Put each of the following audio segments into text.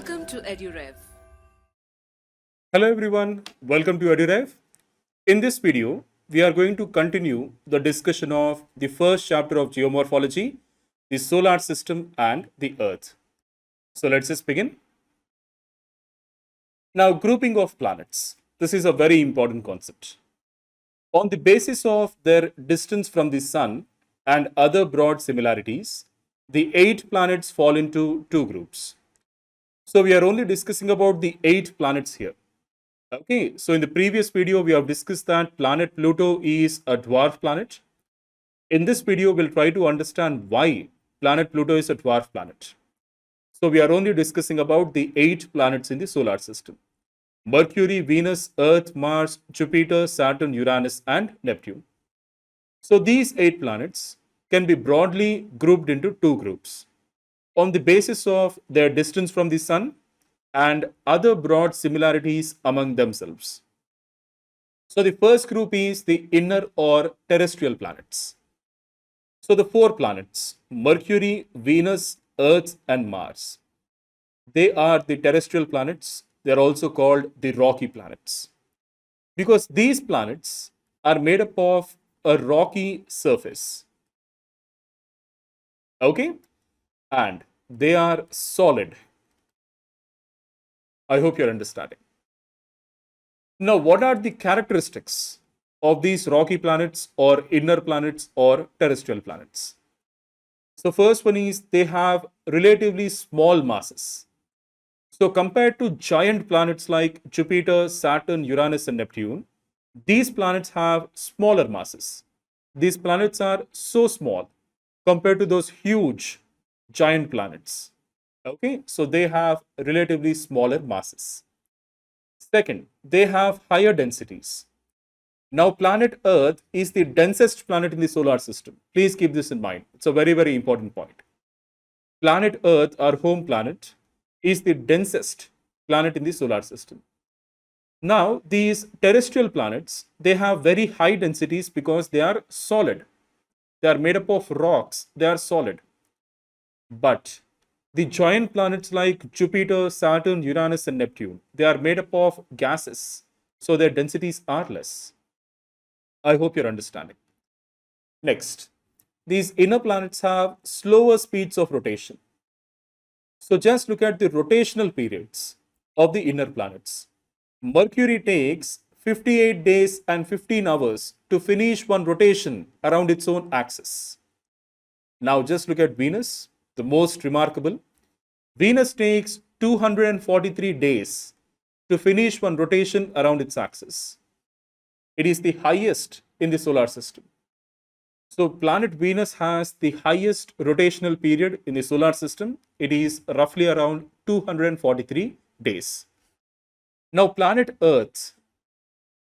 Welcome to EduRev. Hello everyone, welcome to EduRev. In this video, we are going to continue the discussion of the first chapter of geomorphology, the solar system and the earth. So let's just begin. Now, grouping of planets. This is a very important concept. On the basis of their distance from the sun and other broad similarities, the 8 planets fall into 2 groups. So we are only discussing about the 8 planets here. Okay, so in the previous video, we have discussed that planet Pluto is a dwarf planet. In this video, we'll try to understand why planet Pluto is a dwarf planet. So we are only discussing about the 8 planets in the solar system: Mercury, Venus, Earth, Mars, Jupiter, Saturn, Uranus, and Neptune. So these 8 planets can be broadly grouped into 2 groups on the basis of their distance from the sun and other broad similarities among themselves. So the first group is the inner or terrestrial planets. So the 4 planets, Mercury, Venus, Earth, and Mars, they are the terrestrial planets. They are also called the rocky planets because these planets are made up of a rocky surface. Okay? And they are solid. I hope you're understanding. Now, what are the characteristics of these rocky planets or inner planets or terrestrial planets? So, first one is they have relatively small masses. So, compared to giant planets like Jupiter, Saturn, Uranus, and Neptune, these planets have smaller masses. These planets are so small compared to those huge giant planets. Okay, so they have relatively smaller masses. Second, they have higher densities. Now, planet Earth is the densest planet in the solar system. Please keep this in mind. It's a very, very important point. Planet Earth, our home planet, is the densest planet in the solar system. Now, these terrestrial planets, they have very high densities because they are solid. They are made up of rocks. They are solid. But the giant planets like Jupiter, Saturn, Uranus, and Neptune, they are made up of gases. So their densities are less. I hope you're understanding. Next, these inner planets have slower speeds of rotation. So just look at the rotational periods of the inner planets. Mercury takes 58 days and 15 hours to finish one rotation around its own axis. Now just look at Venus, the most remarkable. Venus takes 243 days to finish one rotation around its axis. It is the highest in the solar system. So planet Venus has the highest rotational period in the solar system. It is roughly around 243 days. Now planet Earth,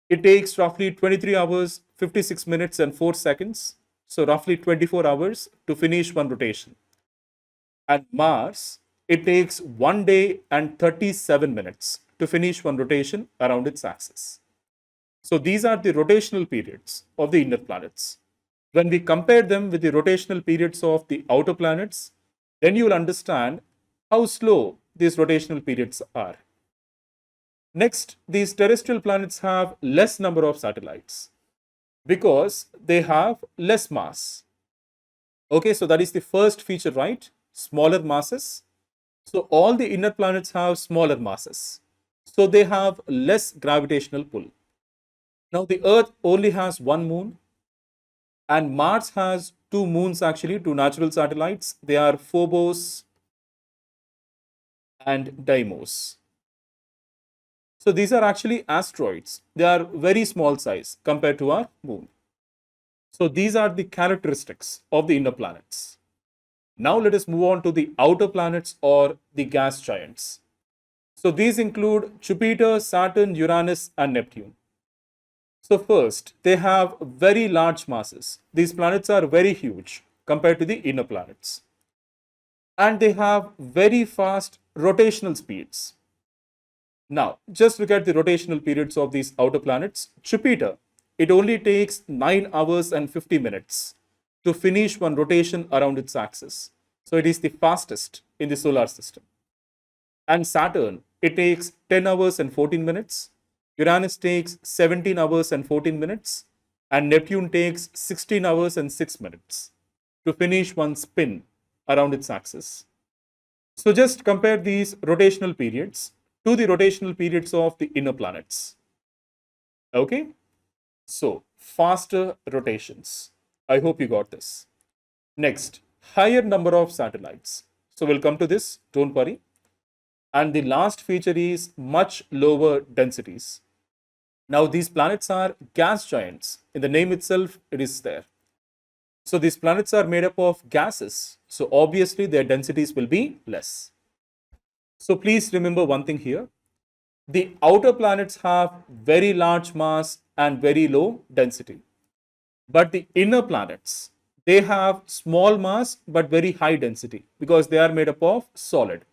it takes roughly 23 hours, 56 minutes and 4 seconds. So roughly 24 hours to finish one rotation. And Mars, it takes 1 day and 37 minutes to finish one rotation around its axis. So these are the rotational periods of the inner planets. When we compare them with the rotational periods of the outer planets, then you will understand how slow these rotational periods are. Next, these terrestrial planets have less number of satellites because they have less mass. Okay, so that is the first feature, right? Smaller masses. So all the inner planets have smaller masses. So they have less gravitational pull. Now the Earth only has one moon and Mars has two moons, actually, two natural satellites. They are Phobos and Deimos. So these are actually asteroids. They are very small size compared to our moon. So these are the characteristics of the inner planets. Now let us move on to the outer planets or the gas giants. So these include Jupiter, Saturn, Uranus, and Neptune. So first, they have very large masses. These planets are very huge compared to the inner planets. And they have very fast rotational speeds. Now, just look at the rotational periods of these outer planets. Jupiter, it only takes 9 hours and 50 minutes to finish one rotation around its axis. So it is the fastest in the solar system. And Saturn, it takes 10 hours and 14 minutes. Uranus takes 17 hours and 14 minutes. And Neptune takes 16 hours and 6 minutes to finish one spin around its axis. So just compare these rotational periods to the rotational periods of the inner planets. Okay? So, faster rotations. I hope you got this. Next, higher number of satellites. So, we'll come to this, don't worry. And the last feature is much lower densities. Now, these planets are gas giants. In the name itself, it is there. So, these planets are made up of gases. So, obviously, their densities will be less. So, please remember one thing here. The outer planets have very large mass and very low density. But the inner planets, they have small mass but very high density because they are made up of solid.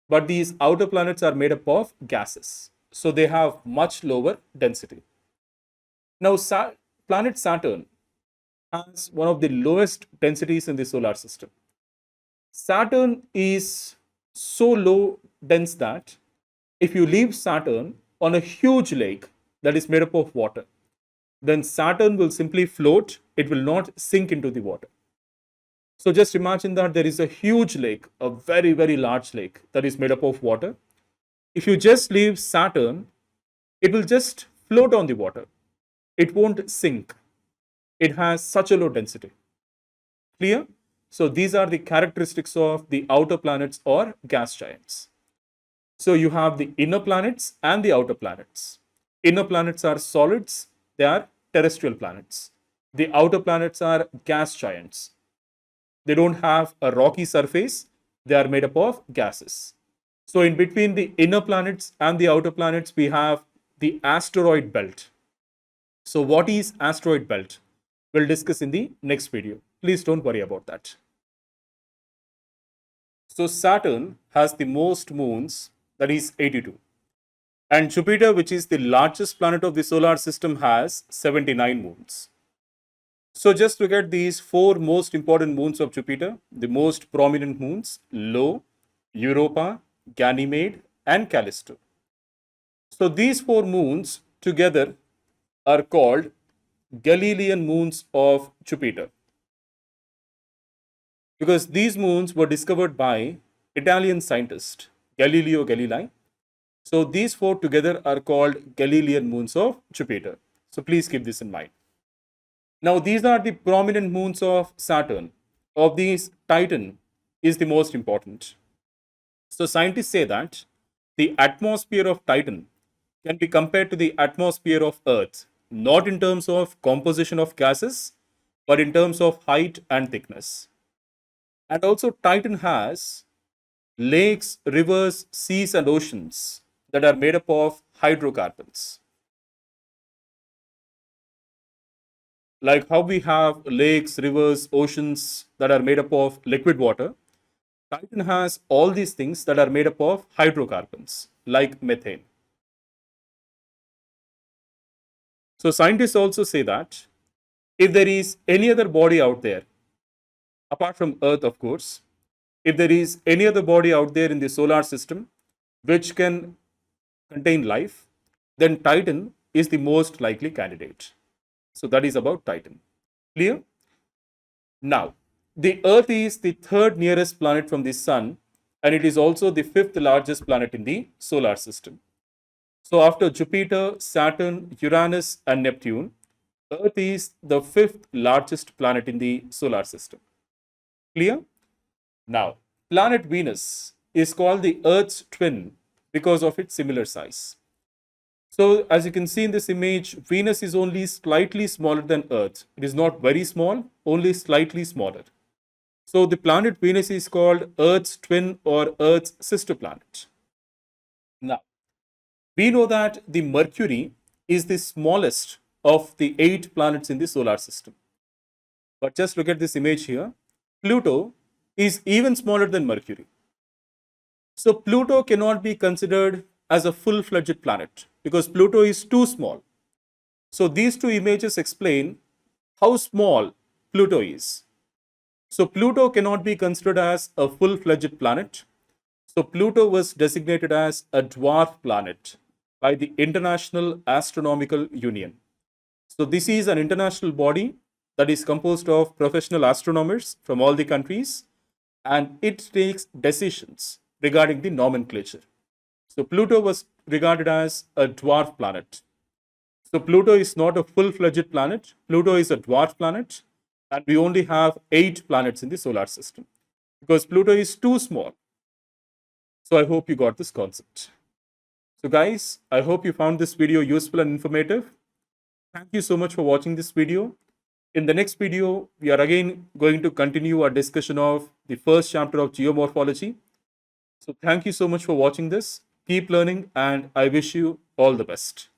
But these outer planets are made up of gases. So they have much lower density. Now, planet Saturn has one of the lowest densities in the solar system. Saturn is so low dense that if you leave Saturn on a huge lake that is made up of water, then Saturn will simply float, it will not sink into the water. So just imagine that there is a huge lake, a very, very large lake that is made up of water. If you just leave Saturn, it will just float on the water. It won't sink. It has such a low density. Clear? So these are the characteristics of the outer planets or gas giants. So you have the inner planets and the outer planets. Inner planets are solids, they are terrestrial planets. The outer planets are gas giants. They don't have a rocky surface, they are made up of gases. So in between the inner planets and the outer planets, we have the asteroid belt. So what is asteroid belt? We'll discuss in the next video. Please don't worry about that. So Saturn has the most moons, that is 82. And Jupiter, which is the largest planet of the solar system, has 79 moons. So just look at these four most important moons of Jupiter, the most prominent moons: Io, Europa, Ganymede, and Callisto. So these four moons together are called Galilean moons of Jupiter, because these moons were discovered by Italian scientist Galileo Galilei. So these four together are called Galilean moons of Jupiter. So please keep this in mind. Now these are the prominent moons of Saturn. Of these, Titan is the most important. So scientists say that the atmosphere of Titan can be compared to the atmosphere of Earth, not in terms of composition of gases, but in terms of height and thickness. And also Titan has lakes, rivers, seas, and oceans that are made up of hydrocarbons. Like how we have lakes, rivers, oceans that are made up of liquid water, Titan has all these things that are made up of hydrocarbons, like methane. So scientists also say that if there is any other body out there, apart from Earth, of course, if there is any other body out there in the solar system which can contain life, then Titan is the most likely candidate. So that is about Titan. Clear? Now, the Earth is the third nearest planet from the Sun, and it is also the fifth largest planet in the solar system. So after Jupiter, Saturn, Uranus, and Neptune, Earth is the fifth largest planet in the solar system. Clear? Now, planet Venus is called the Earth's twin because of its similar size. So, as you can see in this image, Venus is only slightly smaller than Earth. It is not very small, only slightly smaller. So, the planet Venus is called Earth's twin or Earth's sister planet. Now, we know that the Mercury is the smallest of the 8 planets in the solar system. But just look at this image here. Pluto is even smaller than Mercury. So Pluto cannot be considered as a full-fledged planet because Pluto is too small. So these two images explain how small Pluto is. So Pluto cannot be considered as a full-fledged planet. So Pluto was designated as a dwarf planet by the International Astronomical Union. So this is an international body that is composed of professional astronomers from all the countries, and it takes decisions regarding the nomenclature. So Pluto was regarded as a dwarf planet. So Pluto is not a full-fledged planet. Pluto is a dwarf planet, and we only have 8 planets in the solar system because Pluto is too small. So I hope you got this concept. So guys, I hope you found this video useful and informative. Thank you so much for watching this video. In the next video, we are again going to continue our discussion of the first chapter of geomorphology. So thank you so much for watching this. Keep learning, and I wish you all the best.